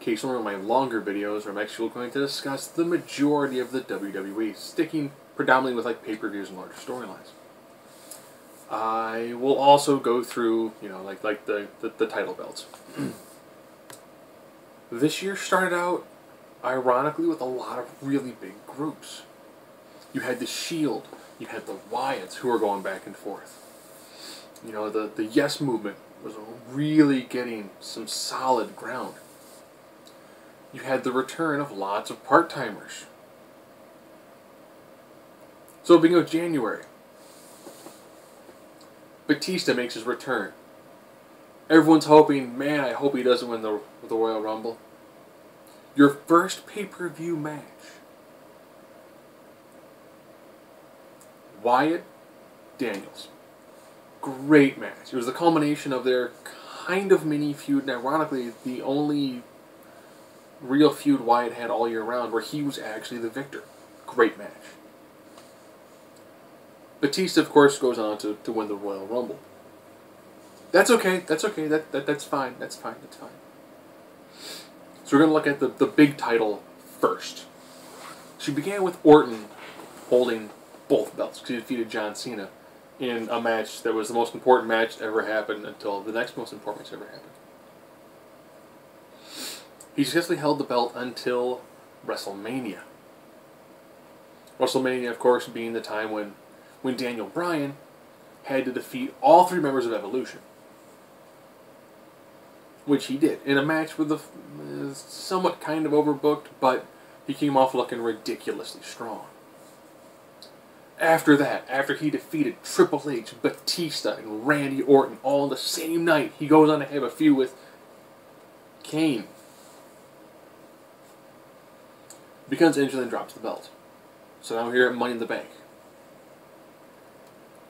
case one of my longer videos where I'm actually going to discuss the majority of the WWE, sticking predominantly with like pay-per-views and larger storylines. I will also go through, you know, like the title belts. This year started out, ironically, with a lot of really big groups. You had the Shield, you had the Wyatts who were going back and forth. You know, the Yes movement was really getting some solid ground. You had the return of lots of part-timers. So beginning of January, Batista makes his return. Everyone's hoping, man, I hope he doesn't win the Royal Rumble. Your first pay-per-view match. Wyatt Daniels. Great match. It was the culmination of their kind of mini feud, and ironically, the only real feud Wyatt had all year round where he was actually the victor. Great match. Batista, of course, goes on to win the Royal Rumble. That's okay. That's okay. That's fine. That's fine. That's fine. So we're going to look at the big title first. She began with Orton holding both belts because he defeated John Cena in a match that was the most important match that ever happened until the next most important match ever happened. He successfully held the belt until WrestleMania. WrestleMania, of course, being the time when Daniel Bryan had to defeat all three members of Evolution. Which he did, in a match with somewhat kind of overbooked, but he came off looking ridiculously strong. After that, after he defeated Triple H, Batista, and Randy Orton all on the same night, he goes on to have a feud with Kane. Becomes injured and drops the belt. So now we're here at Money in the Bank.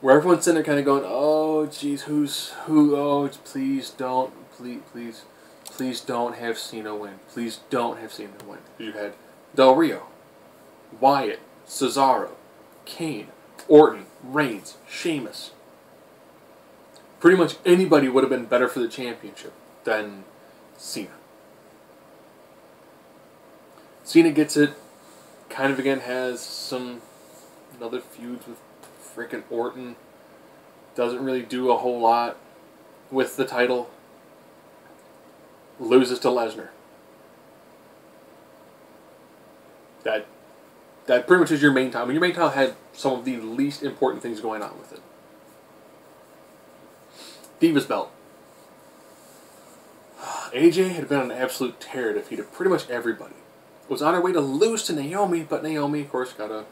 Where everyone's sitting there kind of going, oh, jeez, who, oh, please don't, please don't have Cena win. Please don't have Cena win. You had Del Rio, Wyatt, Cesaro, Kane, Orton, Reigns, Sheamus. Pretty much anybody would have been better for the championship than Cena. Cena gets it, kind of again has some other feuds with freaking Orton. Doesn't really do a whole lot with the title. Loses to Lesnar. That pretty much is your main title. I mean, your main title had some of the least important things going on with it. Divas belt. AJ had been on an absolute tear, defeated pretty much everybody. Was on her way to lose to Naomi, but Naomi, of course, got a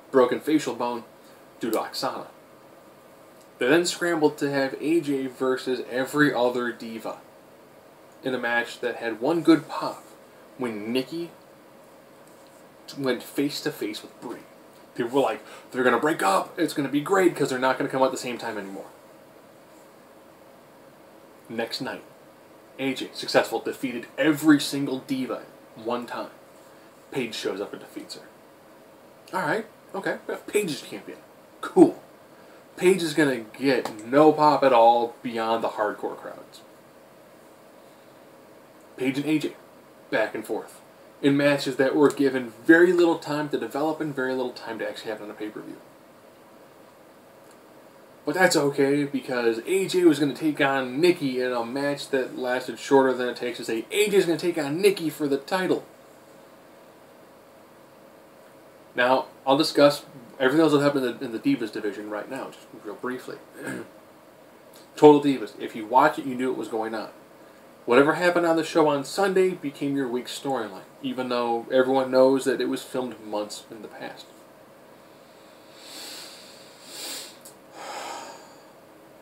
broken facial bone due to Oksana. They then scrambled to have AJ versus every other diva in a match that had one good pop when Nikki went face-to-face with Brie. People were like, they're going to break up, it's going to be great because they're not going to come out at the same time anymore. Next night, AJ, successful, defeated every single diva one time. Paige shows up and defeats her. Alright, okay, Paige is champion. Cool. Paige is going to get no pop at all beyond the hardcore crowds. Paige and AJ, back and forth, in matches that were given very little time to develop and very little time to actually happen on a pay-per-view. But that's okay, because AJ was going to take on Nikki in a match that lasted shorter than it takes to say, AJ's going to take on Nikki for the title. Now, I'll discuss everything else that happened in the Divas division right now, just real briefly. Total Divas. If you watch it, you knew what was going on. Whatever happened on the show on Sunday became your week's storyline, even though everyone knows that it was filmed months in the past.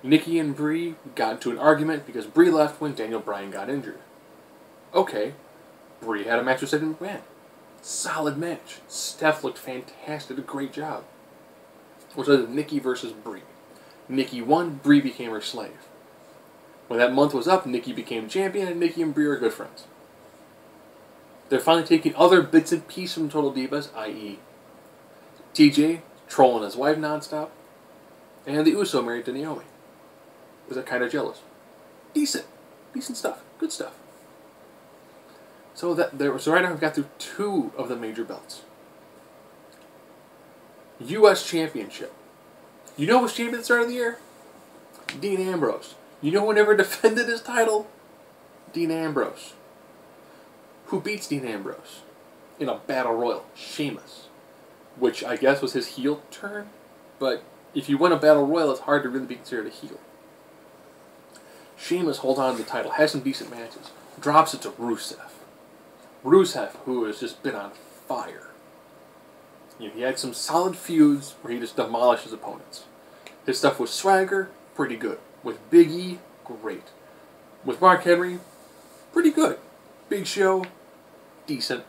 Nikki and Brie got into an argument because Brie left when Daniel Bryan got injured. Okay, Brie had a match with Stephanie McMahon. Solid match. Steph looked fantastic, did a great job. Which was Nikki versus Brie. Nikki won, Brie became her slave. When that month was up, Nikki became champion, and Nikki and Brie are good friends. They're finally taking other bits and pieces from Total Divas, i.e. TJ trolling his wife nonstop, and the Uso married to Naomi. Was kind of jealous. Decent stuff. Good stuff. So right now I've got through 2 of the major belts. U.S. Championship. You know who was champion at the start of the year? Dean Ambrose. You know who never defended his title? Dean Ambrose. Who beats Dean Ambrose? In a battle royal? Sheamus. Which I guess was his heel turn. But if you win a battle royal, it's hard to really be considered a heel. Sheamus holds on to the title, has some decent matches, drops it to Rusev. Rusev, who has just been on fire. You know, he had some solid feuds where he just demolished his opponents. His stuff with Swagger, pretty good. With Big E, great. With Mark Henry, pretty good. Big Show, decent.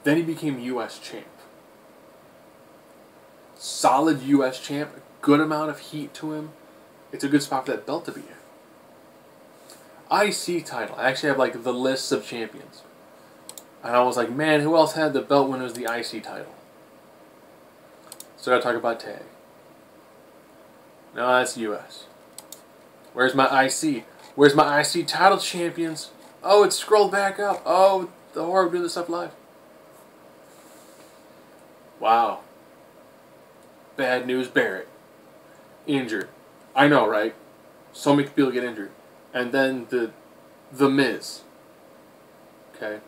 Then he became U.S. champ. Solid U.S. champ, a good amount of heat to him. It's a good spot for that belt to be in. IC title. I actually have like the lists of champions. And I was like, man, who else had the belt when it was the IC title? So I gotta talk about tag. No, that's US. Where's my IC? Where's my IC title champions? Oh, it's scrolled back up. Oh, the horror of doing this stuff live. Wow. Bad news, Barrett. Injured. I know, right? So many people get injured. And then the Miz. Okay.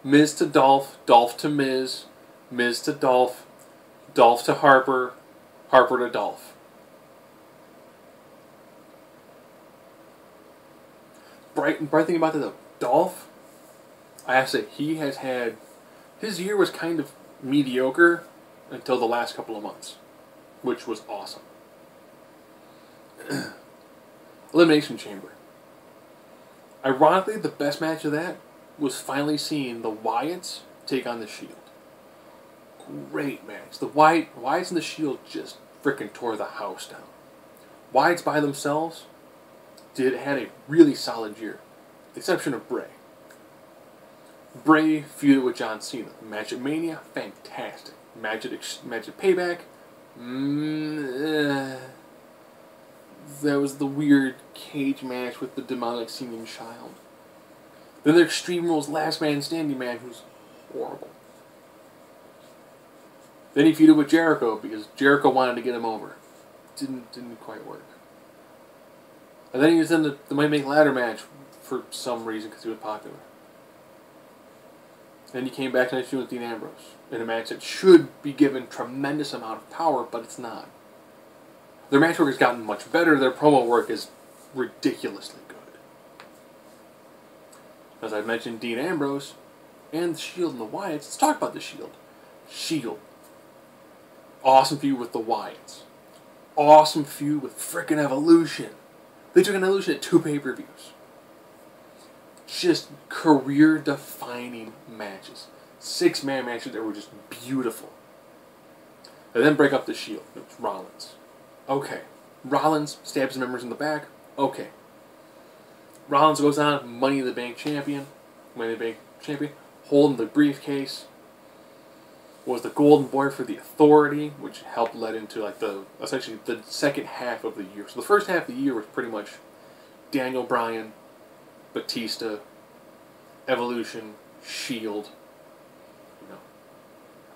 Miz to Dolph, Dolph to Miz, Miz to Dolph, Dolph to Harper, Harper to Dolph. Bright thing about the Dolph, I have to say, he has had, his year was kind of mediocre until the last couple of months, which was awesome. Elimination Chamber. Ironically, the best match of that was finally seeing the Wyatts take on the Shield. Great match. The Wyatts and the Shield just frickin' tore the house down. Wyatts by themselves had a really solid year, with the exception of Bray. Bray feuded with John Cena. Match at Mania, fantastic. Match at Payback, there was the weird cage match with the demonic singing child. Then there's Extreme Rules Last Man Standing man, who's horrible. Then he feuded with Jericho because Jericho wanted to get him over. Didn't quite work. And then he was in the Money Make Ladder match for some reason because he was popular. Then he came back and feud with Dean Ambrose in a match that should be given tremendous amount of power, but it's not. Their match work has gotten much better. Their promo work is ridiculously good. As I mentioned, Dean Ambrose and the Shield and the Wyatts. Let's talk about the Shield. Shield. Awesome feud with the Wyatts. Awesome feud with frickin' Evolution. They took an Evolution at 2 pay-per-views. Just career-defining matches. 6-man matches that were just beautiful. And then break up the Shield. It was Rollins. Okay. Rollins stabs his members in the back. Okay. Rollins goes on, Money in the Bank champion. Money in the Bank champion. Holding the briefcase. Was the golden boy for the Authority, which helped led into like essentially the second half of the year. So the first half of the year was pretty much Daniel Bryan, Batista, Evolution, Shield. You know,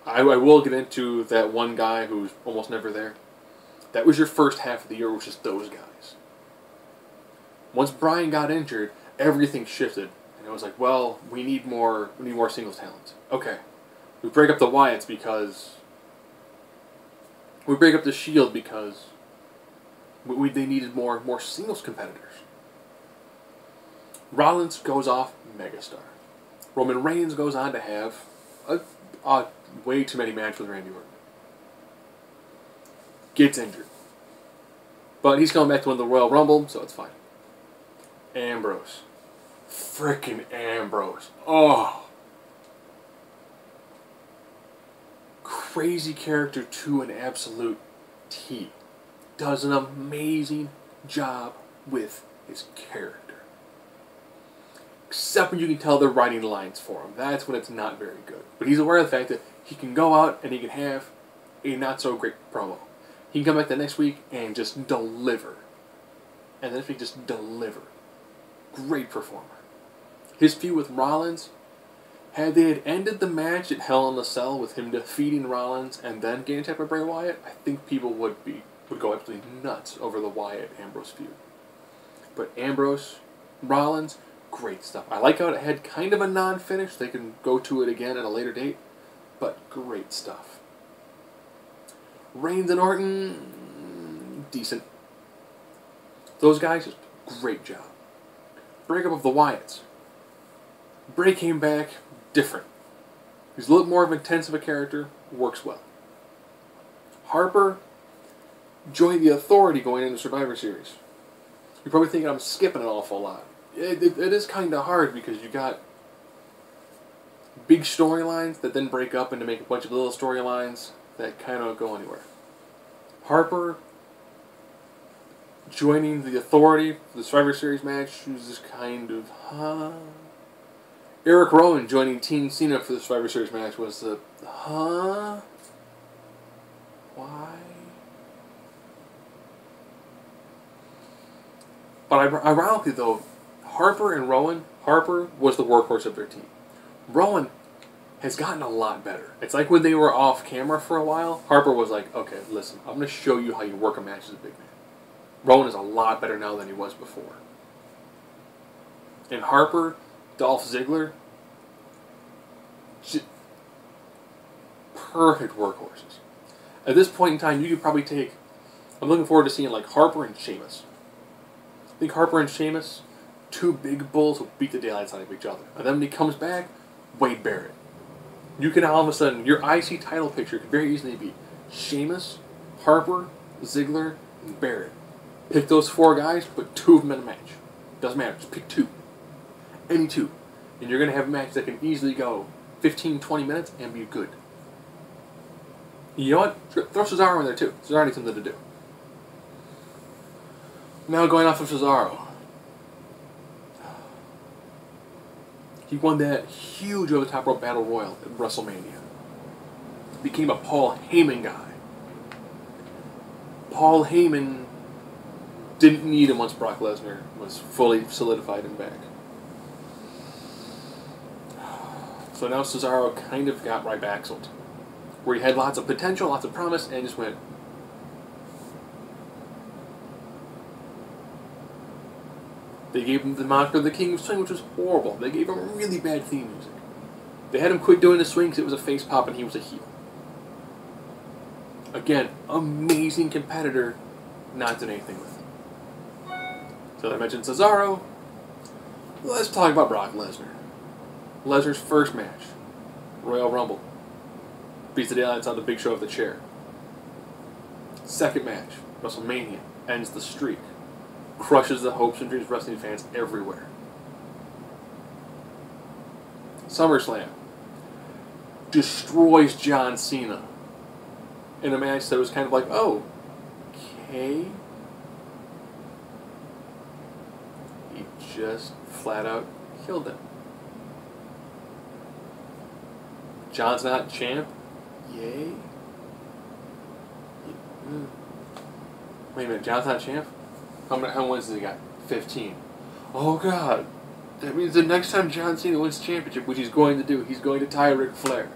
I will get into that one guy who's almost never there. That was your first half of the year, which is those guys. Once Bryan got injured, everything shifted, and it was like, well, we need more singles talent. Okay. We break up the Wyatts because... We break up the Shield because... they needed more singles competitors. Rollins goes off megastar. Roman Reigns goes on to have a way too many matches with Randy Orton. Gets injured. But he's coming back to win the Royal Rumble, so it's fine. Ambrose. Frickin' Ambrose. Oh. Crazy character to an absolute T. Does an amazing job with his character. Except when you can tell they're writing lines for him. That's when it's not very good. But he's aware of the fact that he can go out and he can have a not-so-great promo. He can come back the next week and just deliver. And the next week just deliver. Great performer. His feud with Rollins, had they had ended the match at Hell in a Cell with him defeating Rollins and then getting attacked by Bray Wyatt, I think people would go absolutely nuts over the Wyatt-Ambrose feud. But Ambrose, Rollins, great stuff. I like how it had kind of a non-finish. They can go to it again at a later date, but great stuff. Reigns and Orton, decent. Those guys, just great job. Breakup of the Wyatts. Bray came back different. He's a little more of intense of a character, works well. Harper joined the Authority going into Survivor Series. You're probably thinking I'm skipping an awful lot. It is kind of hard because you got big storylines that then break up into make a bunch of little storylines that kind of don't go anywhere. Harper joining the Authority for the Survivor Series match was just kind of, Eric Rowan joining Team Cena for the Survivor Series match was the, Why? But ironically, though, Harper and Rowan, Harper was the workhorse of their team. Rowan has gotten a lot better. It's like when they were off camera for a while, Harper was like, okay, listen, I'm going to show you how you work a match as a big man. Rowan is a lot better now than he was before. And Harper, Dolph Ziggler, just perfect workhorses. At this point in time, you could probably take, I'm looking forward to seeing like Harper and Sheamus. I think Harper and Sheamus, two big bulls who beat the daylights out of each other. And then when he comes back, Wade Barrett. You can all of a sudden, your IC title picture could very easily be Sheamus, Harper, Ziggler, and Barrett. Pick those four guys, put two of them in a match. Doesn't matter, just pick two. Any two. And you're going to have a match that can easily go 15, 20 minutes and be good. You know what? Throw Cesaro in there too. Cesaro needs something to do. Now going off of Cesaro. He won that huge over-the-top rope battle royal at WrestleMania. Became a Paul Heyman guy. Paul Heyman didn't need him once Brock Lesnar was fully solidified and back. So now Cesaro kind of got Rybaxled, where he had lots of potential, lots of promise, and just went. They gave him the moniker the King of Swing, which was horrible. They gave him really bad theme music. They had him quit doing the swing because it was a face pop and he was a heel. Again, amazing competitor, not doing anything with him. So I mentioned Cesaro. Let's talk about Brock Lesnar. Lesnar's first match, Royal Rumble. Beats the daylights out of the Big Show of the chair. Second match, WrestleMania, ends the streak. Crushes the hopes and dreams of wrestling fans everywhere. SummerSlam. Destroys John Cena. In a match that was kind of like, oh, okay. He just flat out killed him. John's not champ? Yay. Wait a minute, John's not champ? How many wins has he got? 15. Oh god. That means the next time John Cena wins the championship, which he's going to do, he's going to tie Ric Flair.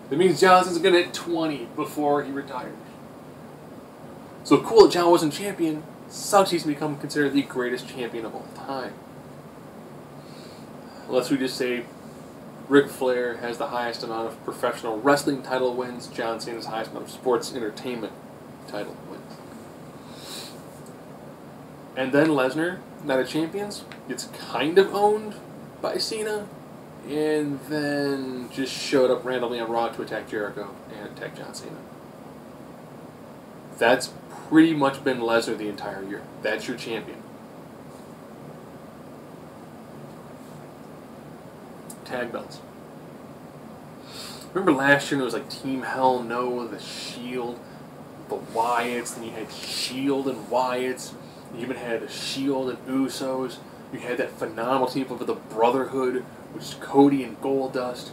That means Johnson's going to hit 20 before he retires. So cool that John wasn't champion. Sucks he's become considered the greatest champion of all time. Unless we just say Ric Flair has the highest amount of professional wrestling title wins, John Cena's highest amount of sports entertainment title wins. And then Lesnar, Night of Champions, gets kind of owned by Cena, and then just showed up randomly on Raw to attack Jericho and attack John Cena. That's pretty much been Lesnar the entire year. That's your champion. Tag belts. Remember last year it was like Team Hell No, the Shield, the Wyatts, then you had Shield and Wyatts. You even had Shield and Usos. You had that phenomenal team of the Brotherhood, which is Cody and Goldust,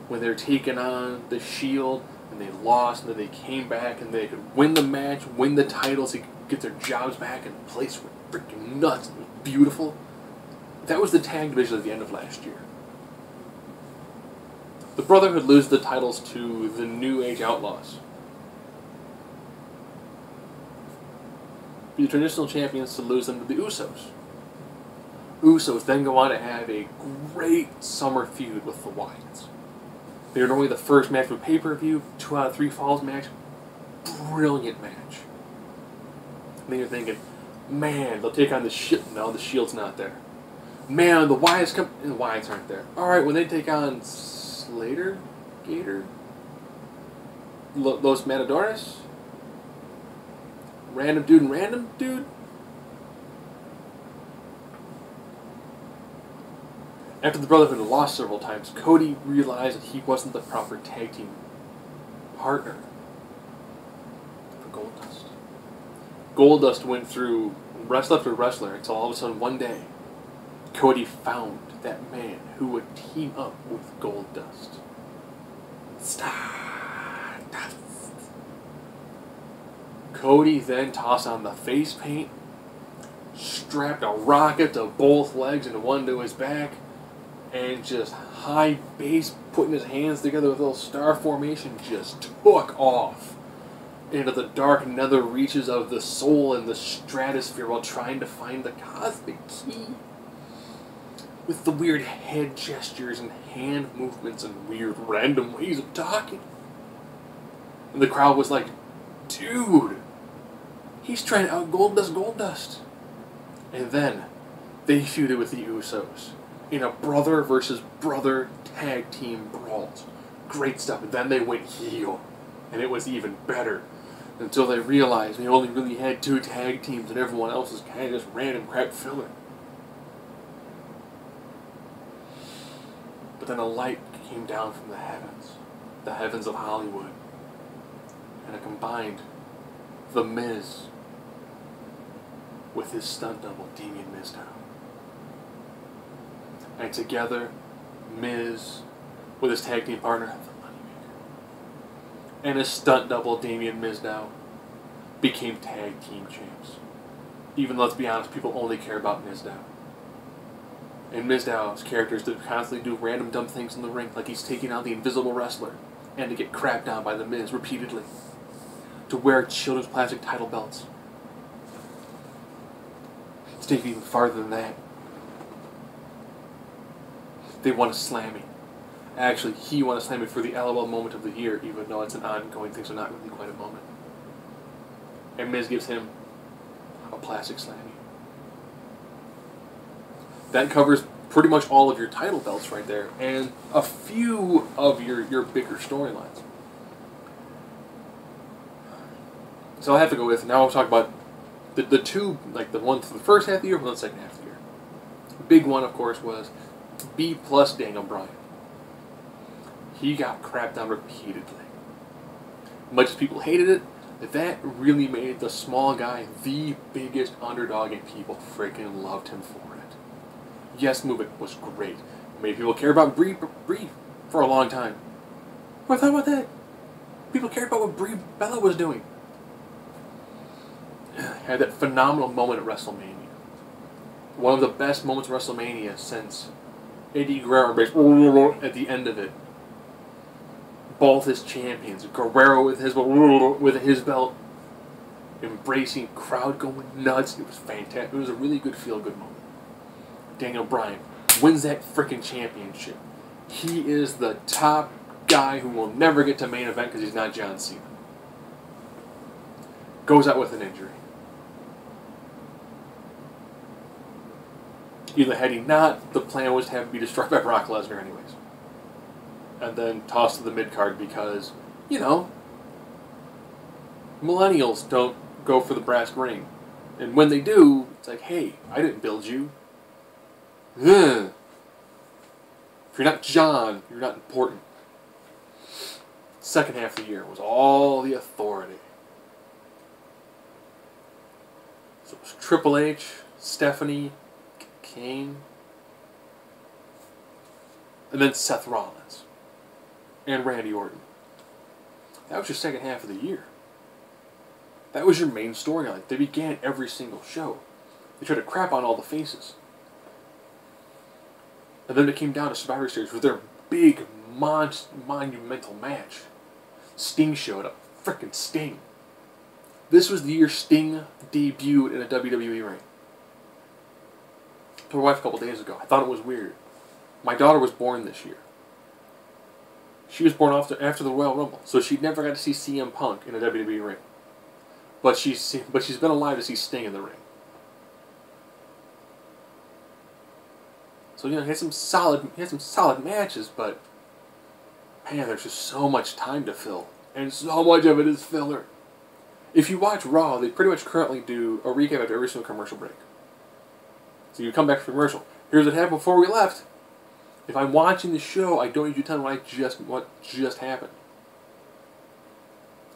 when they're taking on the Shield, and they lost, and then they came back, and they could win the match, win the titles, they could get their jobs back, and the place went freaking nuts. It was beautiful. That was the tag division at the end of last year. The Brotherhood lose the titles to the New Age Outlaws. The traditional champions to lose them to the Usos. Usos then go on to have a great summer feud with the Wyatts. They're normally the first match of a pay-per-view, 2 out of 3 falls match. Brilliant match. And then you're thinking, man, they'll take on the Shield. No, the Shield's not there. Man, the Wyatts come. The Wyatts aren't there. Alright, when they take on Slater? Gator? Los Matadores? Random dude and random dude? After the Brotherhood had lost several times, Cody realized that he wasn't the proper tag team partner for Goldust. Goldust went through wrestler after wrestler until all of a sudden one day, Cody found that man who would team up with Goldust. Stardust. Cody then tossed on the face paint, strapped a rocket to both legs and one to his back, and just high base, putting his hands together with a little star formation, just took off into the dark nether reaches of the soul and the stratosphere while trying to find the cosmic key. With the weird head gestures and hand movements and weird random ways of talking. And the crowd was like, dude, he's trying to out Goldust. And then they feuded with the Usos in a brother versus brother tag team brawls. Great stuff. And then they went heel. And it was even better. Until they realized they only really had 2 tag teams and everyone else was kind of just random crap filler. But then a light came down from the heavens of Hollywood, and it combined The Miz with his stunt double, Damien Mizdow. And together, Miz, with his tag team partner, the Moneymaker, and his stunt double, Damien Mizdow, became tag team champs. Even though, let's be honest, people only care about Mizdow. And Mizdow's characters to constantly do random dumb things in the ring, like he's taking on the Invisible Wrestler, and to get crapped on by The Miz repeatedly. To wear children's plastic title belts. Let's take it even farther than that. They won a Slammy. Actually, he won a Slammy for the LOL moment of the year, even though it's an ongoing thing, so not really quite a moment. And Miz gives him a plastic Slammy. That covers pretty much all of your title belts right there, and a few of your bigger storylines. So I have to go with, now I'll talk about the two, like the one for the first half of the year and the second half of the year. The big one, of course, was B+ Daniel Bryan. He got crapped on repeatedly. Much as people hated it, that really made the small guy the biggest underdog, and people freaking loved him for it. Yes, movement was great. Made people care about Brie for a long time. What I thought about that? People cared about what Brie Bella was doing. Had that phenomenal moment at WrestleMania. One of the best moments of WrestleMania since Eddie Guerrero embraced at the end of it. Both his champions, Guerrero with his belt, embracing, crowd going nuts. It was fantastic. It was a really good feel-good moment. Daniel Bryan wins that freaking championship. He is the top guy who will never get to main event because he's not John Cena. Goes out with an injury. Either had he not, the plan was to have him be destroyed by Brock Lesnar anyways. And then tossed to the mid-card because, you know, millennials don't go for the brass ring. And when they do, it's like, hey, I didn't build you. Ugh. If you're not John, you're not important. Second half of the year was all the authority. So it was Triple H, Stephanie, Kane, and then Seth Rollins and Randy Orton. That was your second half of the year. That was your main storyline. They began every single show. They tried to crap on all the faces. And then it came down to Survivor Series with their big, monumental match. Sting showed up. Frickin' Sting. This was the year Sting debuted in a WWE ring. I told my wife a couple days ago. I thought it was weird. My daughter was born this year. She was born after the Royal Rumble, so she never got to see CM Punk in a WWE ring. But she's been alive to see Sting in the ring. So he had some solid matches, but man, there's just so much time to fill, and so much of it is filler. If you watch Raw, they pretty much currently do a recap after every single commercial break. So you come back from commercial. Here's what happened before we left. If I'm watching the show, I don't need you to tell me what just happened.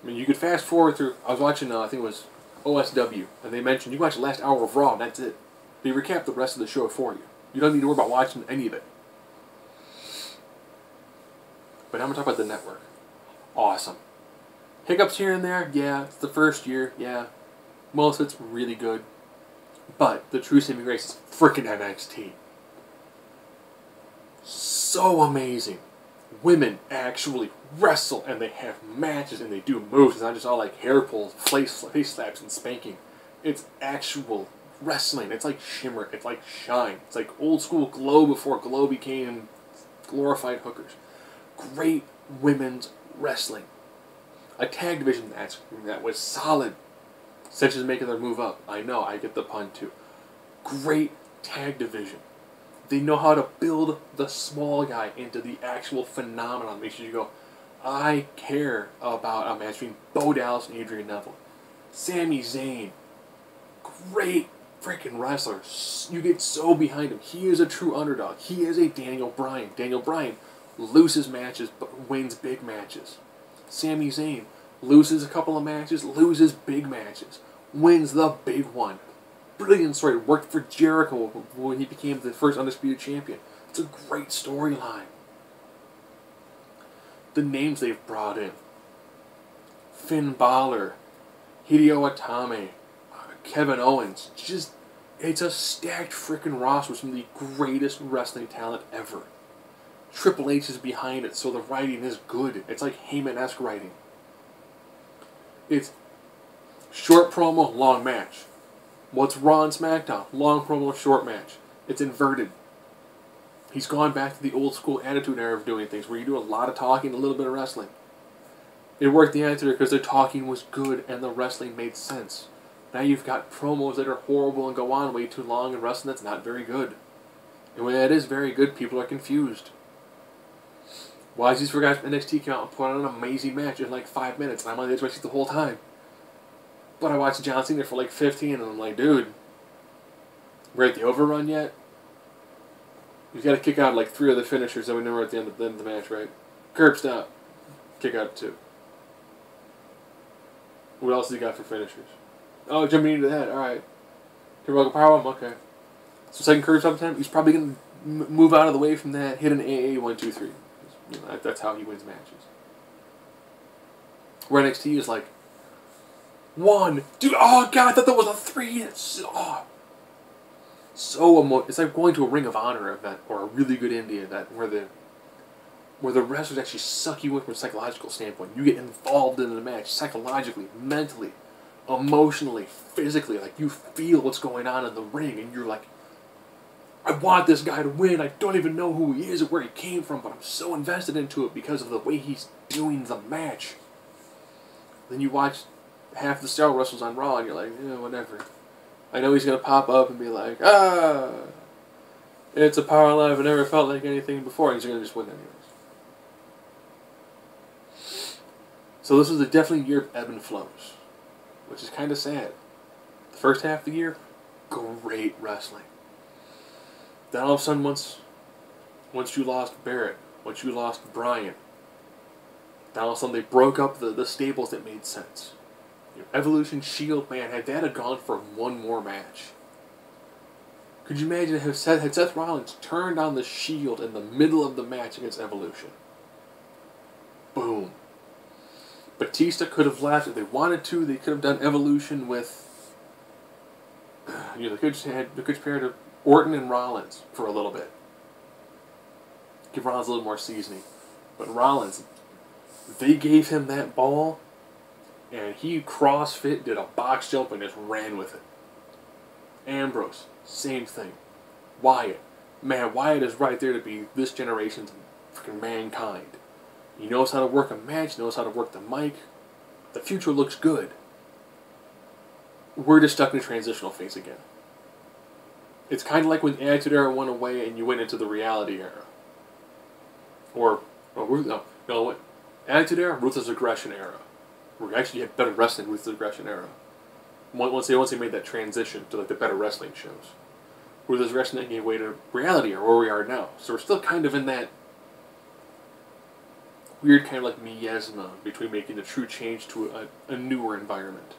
I mean, you could fast forward through. I was watching, I think it was OSW, and they mentioned you watch the last hour of Raw, and that's it. They recap the rest of the show for you. You don't need to worry about watching any of it. But I'm going to talk about the network. Awesome. Hiccups here and there, yeah. It's the first year, yeah. Most of it's really good. But the true saving grace is frickin' NXT. So amazing. Women actually wrestle, and they have matches, and they do moves. It's not just all like hair pulls, face slaps, and spanking. It's actual wrestling. It's like Shimmer. It's like Shine. It's like old school Glow before Glow became glorified hookers. Great women's wrestling. A tag division match that was solid. Such as making their move up. I know, I get the pun too. Great tag division. They know how to build the small guy into the actual phenomenon. Makes you go, I care about a match between Bo Dallas and Adrian Neville. Sami Zayn. Great freaking wrestler. You get so behind him. He is a true underdog. He is a Daniel Bryan. Daniel Bryan loses matches but wins big matches. Sami Zayn loses a couple of matches, loses big matches, wins the big one. Brilliant story. Worked for Jericho when he became the first undisputed champion. It's a great storyline. The names they've brought in. Finn Balor, Hideo Itami, Kevin Owens. It's a stacked freaking roster with some of the greatest wrestling talent ever. Triple H is behind it, so the writing is good. It's like Heyman-esque writing. It's short promo, long match. What's Raw and SmackDown? Long promo, short match. It's inverted. He's gone back to the old school attitude era of doing things, where you do a lot of talking, a little bit of wrestling. It worked the attitude because the talking was good and the wrestling made sense. Now you've got promos that are horrible and go on way too long, and wrestling that's not very good. And when that is very good, people are confused. Why is these four guys from NXT came out and put on an amazing match in like 5 minutes, and I'm on the edge of my seat the whole time? But I watched John Cena for like 15, and I'm like, dude, we're at the overrun yet? You've got to kick out like 3 of the finishers that we know are at the end of the match, right? Curb stop. Kick out 2. What else has he got for finishers? Oh, jumping into that, alright. Heroic Powerbomb, okay. So second curb stop time, he's probably going to move out of the way from that, hit an AA 1, 2, 3. You know, that's how he wins matches. Where NXT is like, 1, 2, oh god, I thought that was a 3. It's it's like going to a Ring of Honor event or a really good indie event where the wrestlers actually suck you in from a psychological standpoint. You get involved in the match psychologically, mentally, emotionally, physically. Like you feel what's going on in the ring, and you're like, I want this guy to win. I don't even know who he is or where he came from, but I'm so invested into it because of the way he's doing the match. Then you watch half the Star wrestles on Raw, and you're like, yeah, whatever. I know he's going to pop up and be like, it's a power live. I never felt like anything before. And he's going to just win anyways. So this was definitely a year of ebb and flows, which is kind of sad. The first half of the year, great wrestling. Then all of a sudden, once you lost Barrett, once you lost Bryan, then all of a sudden they broke up the stables that made sense. Evolution, Shield, man, had gone for one more match. Could you imagine had Seth Rollins turned on the Shield in the middle of the match against Evolution? Boom. Batista could have left if they wanted to. They could have done Evolution with, they could have paired Orton and Rollins for a little bit. give Rollins a little more seasoning. But Rollins, they gave him that ball, and he CrossFit, did a box jump, and just ran with it. Ambrose, same thing. Wyatt, man, Wyatt is right there to be this generation's freaking Mankind. He knows how to work a match, knows how to work the mic. The future looks good. We're just stuck in a transitional phase again. It's kind of like when the Attitude Era went away and you went into the Reality Era. What? Attitude Era, Ruthless Aggression Era. We actually had better wrestling Ruthless Aggression Era. Once they made that transition to like the better wrestling shows. Ruthless Aggression gave way to Reality Era, where we are now. So we're still kind of in that weird kind of like miasma between making the true change to a newer environment.